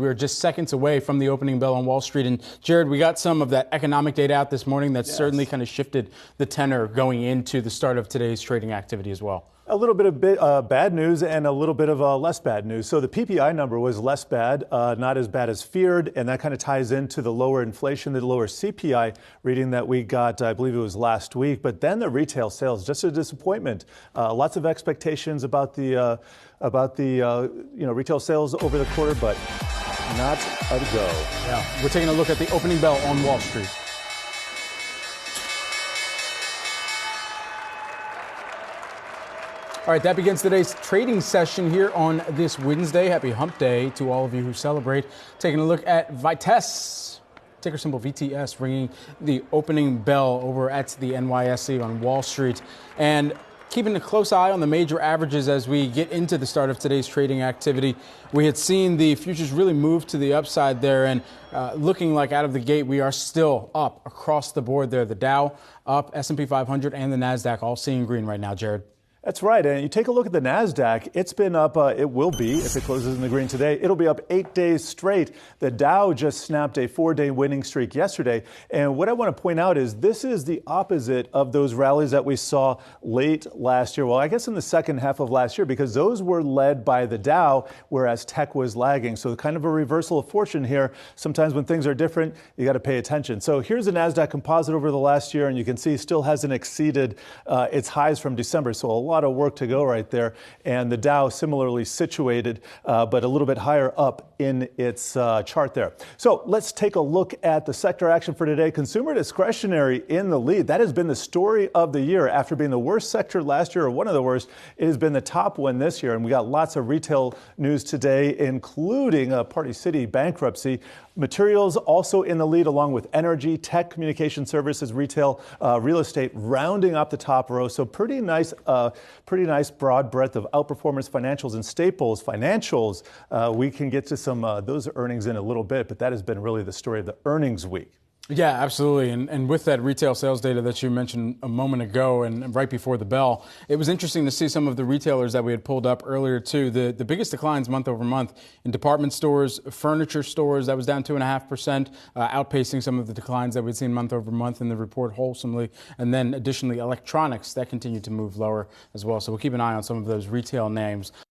We're just seconds away from the opening bell on Wall Street. And Jared, we got some of that economic data out this morning that certainly kind of shifted the tenor going into the start of today's trading activity as well. A little bit of bad news and a little bit of less bad news. So the PPI number was less bad, not as bad as feared, and that kind of ties into the lower inflation, the lower CPI reading that we got, I believe it was last week. But then the retail sales, just a disappointment. Lots of expectations about the retail sales over the quarter, but not a go. Yeah, we're taking a look at the opening bell on Wall Street. All right, that begins today's trading session here on this Wednesday. Happy Hump Day to all of you who celebrate. Taking a look at Vitesse, ticker symbol VTS, ringing the opening bell over at the NYSE on Wall Street. And keeping a close eye on the major averages as we get into the start of today's trading activity. We had seen the futures really move to the upside there, and looking like out of the gate, we are still up across the board there. The Dow up, S&P 500 and the NASDAQ all seeing green right now, Jared. That's right. And you take a look at the NASDAQ, it's been up, it will be, if it closes in the green today, it'll be up 8 days straight. The Dow just snapped a 4-day winning streak yesterday. And what I want to point out is this is the opposite of those rallies that we saw late last year. Well, I guess in the second half of last year, because those were led by the Dow, whereas tech was lagging. So kind of a reversal of fortune here. Sometimes when things are different, you got to pay attention. So here's the NASDAQ composite over the last year, and you can see still hasn't exceeded its highs from December. So a lot of work to go right there. And the Dow similarly situated, but a little bit higher up in its chart there. So let's take a look at the sector action for today. Consumer discretionary in the lead. That has been the story of the year. After being the worst sector last year, or one of the worst, it has been the top one this year. And we got lots of retail news today, including a Party City bankruptcy. Materials also in the lead, along with energy, tech, communication services, retail, real estate, rounding up the top row. So pretty nice broad breadth of outperformance, financials and staples. Financials, we can get to some those earnings in a little bit, but that has been really the story of the earnings week. Yeah, absolutely. And with that retail sales data that you mentioned a moment ago and right before the bell, it was interesting to see some of the retailers that we had pulled up earlier, too. The biggest declines month over month in department stores, furniture stores, that was down 2.5%, outpacing some of the declines that we'd seen month over month in the report wholesomely. And then additionally, electronics, that continued to move lower as well. So we'll keep an eye on some of those retail names.